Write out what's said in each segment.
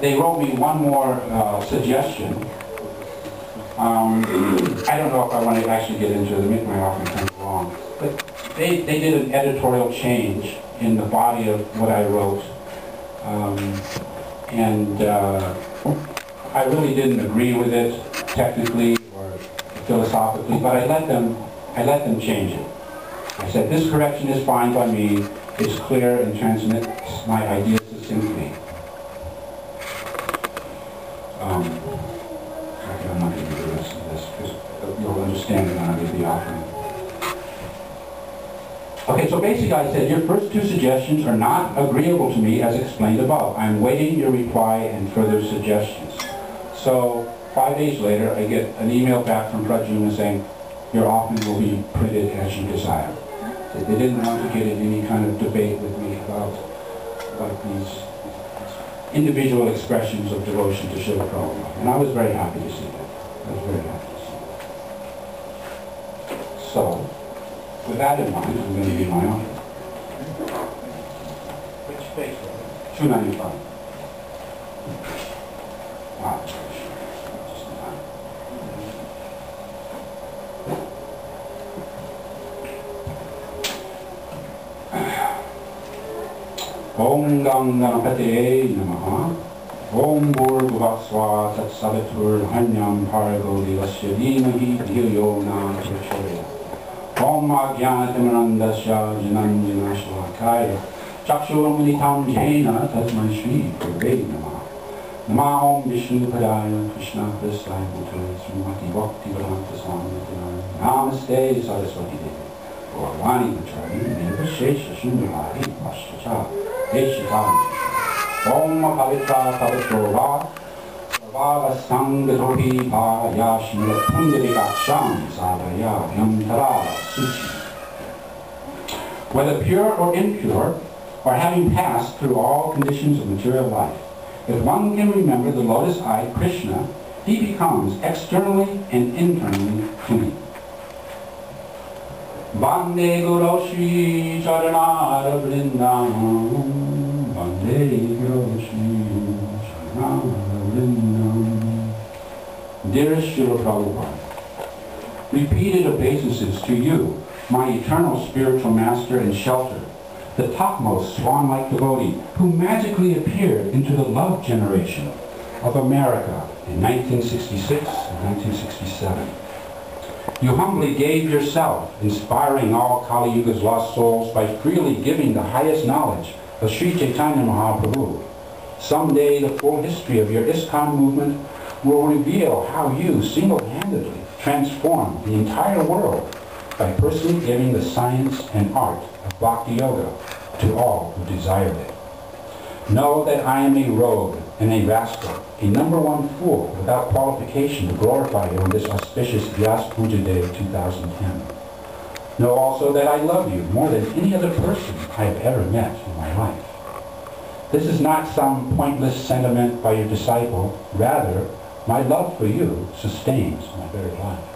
they wrote me one more suggestion. I don't know if I want to actually get into it, make my offering kind of long. But they did an editorial change in the body of what I wrote. I really didn't agree with it technically or philosophically, but I let them change it. I said, this correction is fine by me, it's clear and transmits my ideas succinctly. I'm not going to do the rest of this, because you'll understand it when I give the offering. Okay, so basically I said, your first two suggestions are not agreeable to me as explained above. I'm waiting your reply and further suggestions. So 5 days later, I get an email back from Prabhu saying, your offering will be printed as you desire. They didn't want to get in any kind of debate with me about these individual expressions of devotion to Srila Prabhupada. And I was very happy to see that. I was very happy to see that. So, with that in mind, I'm going to give my offering. Which page? 295. Wow. Om Ganganapate Namaha. Om Bhurvasva Tat Savitur Hanyam Bhargo Devasya Dhimahi Dhiyo Na Prachodaya. Om Ajnanatimandasya Jananjana Shalakaya Chakshurmilitam Jena Tasmai Shri Prabhu Namaha. Namaha Om Vishnu Padaya Krishna Prasthaya Bhutale Srimati Bhakti Vedanta Swami Namaste Saraswati Devi Gaurvani Pacharani Nirvashesha Sundarari Pashtacha Om Pavitra Pavitro Va Vava Sangadhohi Va Yashmila Pundarikaksham Sadhaya Yamtara Suchi. Whether pure or impure, or having passed through all conditions of material life, if one can remember the lotus-eyed Krishna, he becomes externally and internally clean. Vande Guru Shri Charanara Vrindam. Vande Guru Shri Charanara Vrindam. Dearest Srila Prabhupada, repeated obeisances to you, my eternal spiritual master and shelter, the topmost swan-like devotee who magically appeared into the love generation of America in 1966 and 1967. You humbly gave yourself, inspiring all Kali Yuga's lost souls by freely giving the highest knowledge of Sri Chaitanya Mahaprabhu. Someday the full history of your ISCON movement will reveal how you single-handedly transformed the entire world by personally giving the science and art of Bhakti Yoga to all who desired it. Know that I am a rogue and a rascal, a #1 fool without qualification to glorify you on this auspicious Vyasa Puja Day 2010. Know also that I love you more than any other person I have ever met in my life. This is not some pointless sentiment by your disciple, rather, my love for you sustains my very life.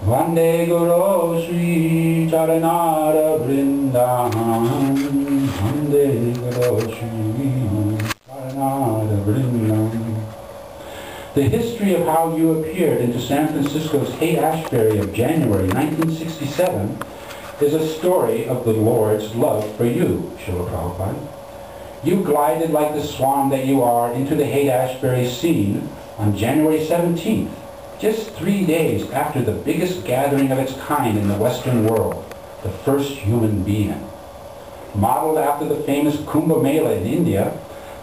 Vande Guru Shri Charanara Vrindam. Vande Guru Shri Charanara Vrindam. The history of how you appeared into San Francisco's Haight-Ashbury of January 1967 is a story of the Lord's love for you, Srila Prabhupada. You glided like the swan that you are into the Haight-Ashbury scene on January 17th, just 3 days after the biggest gathering of its kind in the Western world, the first human being. Modeled after the famous Kumbh Mela in India,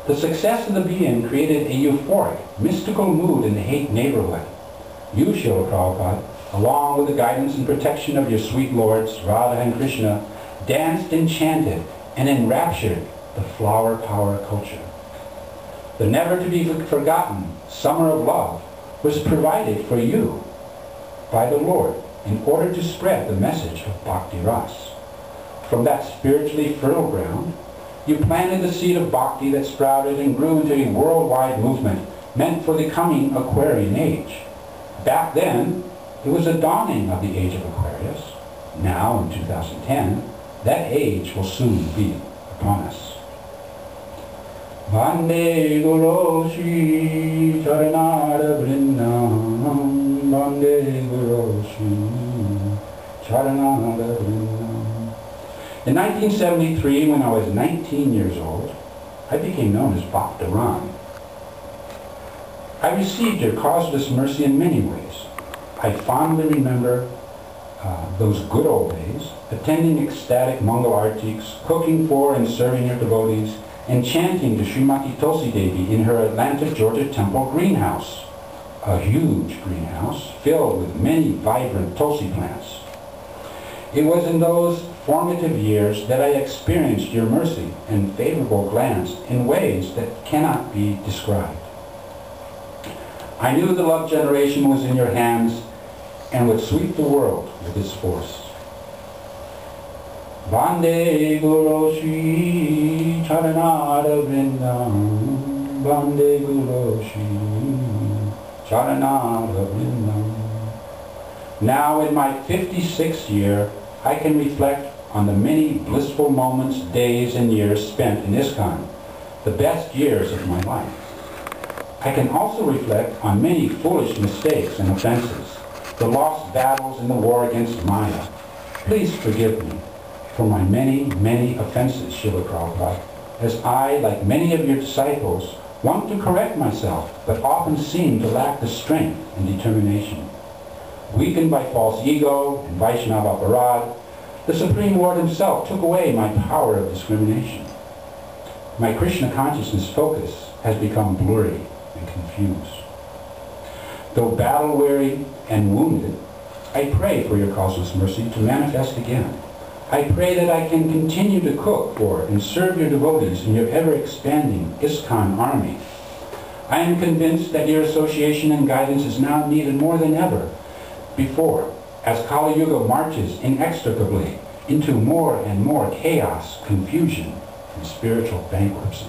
the success of the being created a euphoric, mystical mood in the Haight neighborhood. You, Srila Prabhupada, along with the guidance and protection of your sweet lords, Radha and Krishna, danced and chanted and enraptured the flower power culture. The never-to-be-forgotten Summer of Love was provided for you by the Lord in order to spread the message of Bhakti Ras. From that spiritually fertile ground, you planted the seed of Bhakti that sprouted and grew into a worldwide movement meant for the coming Aquarian age. Back then, it was the dawning of the age of Aquarius. Now, in 2010, that age will soon be upon us. Vande Guru Shri Charanara Vrindam, Vande Guru Shri Charanara Vrindam. In 1973, when I was 19 years old, I became known as Bhakta Ram. I received your causeless mercy in many ways. I fondly remember those good old days, attending ecstatic Mangal Artiks, cooking for and serving your devotees, and chanting to Srimati Tulsi Devi in her Atlanta, Georgia temple greenhouse, a huge greenhouse filled with many vibrant Tulsi plants. It was in those formative years that I experienced your mercy and favorable glance in ways that cannot be described. I knew the love generation was in your hands and would sweep the world with its force. Vande Guru Shri Charanara Vrindam, Vande Guru Shri Charanara Vrindam. Now in my 56th year, I can reflect on the many blissful moments, days, and years spent in ISCON, the best years of my life. I can also reflect on many foolish mistakes and offenses, the lost battles in the war against Maya. Please forgive me for my many, many offenses, Srila Prabhupada, as I, like many of your disciples, want to correct myself, but often seem to lack the strength and determination. Weakened by false ego and Vaishnava aparad, the Supreme Lord Himself took away my power of discrimination. My Krishna consciousness focus has become blurry and confused. Though battle-weary and wounded, I pray for your causeless mercy to manifest again. I pray that I can continue to cook for and serve your devotees in your ever-expanding ISCON army. I am convinced that your association and guidance is now needed more than ever before, as Kali Yuga marches inextricably into more and more chaos, confusion, and spiritual bankruptcy.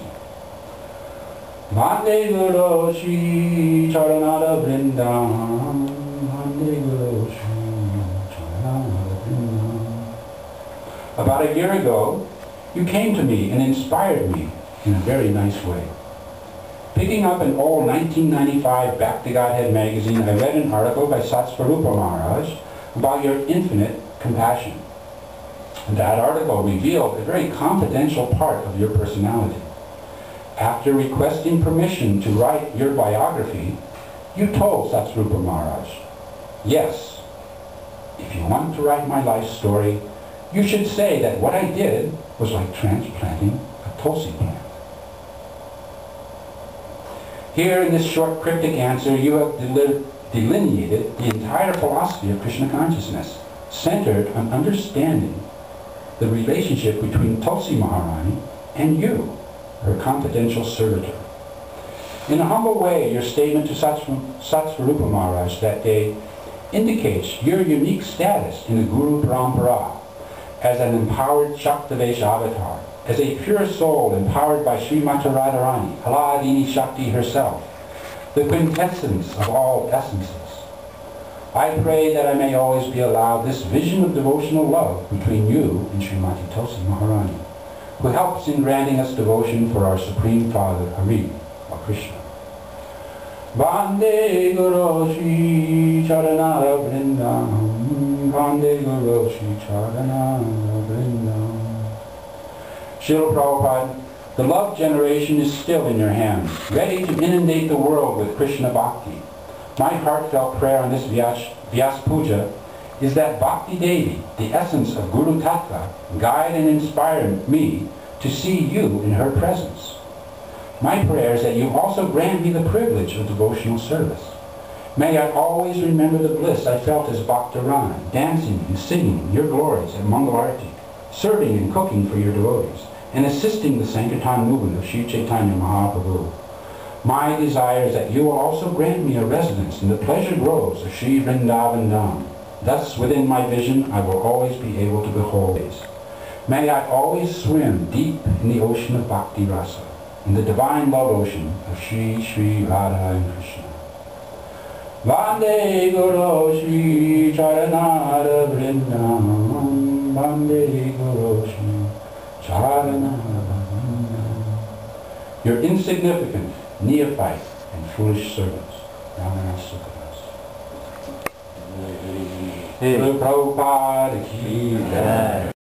Vande Guru Shri Charanara Vrindam, Vande Guru Shri Charanara Vrindam. About a year ago, you came to me and inspired me in a very nice way. Picking up an old 1995 Back to Godhead magazine, I read an article by Satsvarupa Maharaj about your infinite compassion. And that article revealed a very confidential part of your personality. After requesting permission to write your biography, you told Satsvarupa Maharaj, yes, if you want to write my life story, you should say that what I did was like transplanting a Tulsi plant. Here in this short cryptic answer, you have delineated the entire philosophy of Krishna consciousness, centered on understanding the relationship between Tulsi Maharani and you, her confidential servitor. In a humble way, your statement to Satsvarupa Maharaj that day indicates your unique status in the Guru Parampara as an empowered Shaktavesh avatar, as a pure soul empowered by Srimati Radharani, Haladini Shakti herself, the quintessence of all essences. I pray that I may always be allowed this vision of devotional love between you and Srimati Tulsi Maharani, who helps in granting us devotion for our Supreme Father, Hare, or Krishna. Vande Guru Shri Charanara Vrindam, Vande Guru Shri Charanara Vrindam. Srila Prabhupada, the love generation is still in your hands, ready to inundate the world with Krishna Bhakti. My heartfelt prayer on this Vyasa Puja is that Bhakti Devi, the essence of Guru Tattva, guide and inspire me to see you in her presence. My prayer is that you also grant me the privilege of devotional service. May I always remember the bliss I felt as Bhakta Rana, dancing and singing your glories at Mangal Arati, serving and cooking for your devotees, and assisting the Sankirtan movement of Sri Chaitanya Mahaprabhu. My desire is that you will also grant me a residence in the pleasure groves of Sri Vrindavan Dham. Thus, within my vision, I will always be able to behold these. May I always swim deep in the ocean of Bhakti Rasa, in the divine love ocean of Sri Sri Radha and Krishna. Vande Guru Shri Charanara Vrindam, Vande Guru Shri Charanara Vrindam. You're insignificant, neophyte, and foolish servants. Ramanatha. Srila Prabhupada ki jai.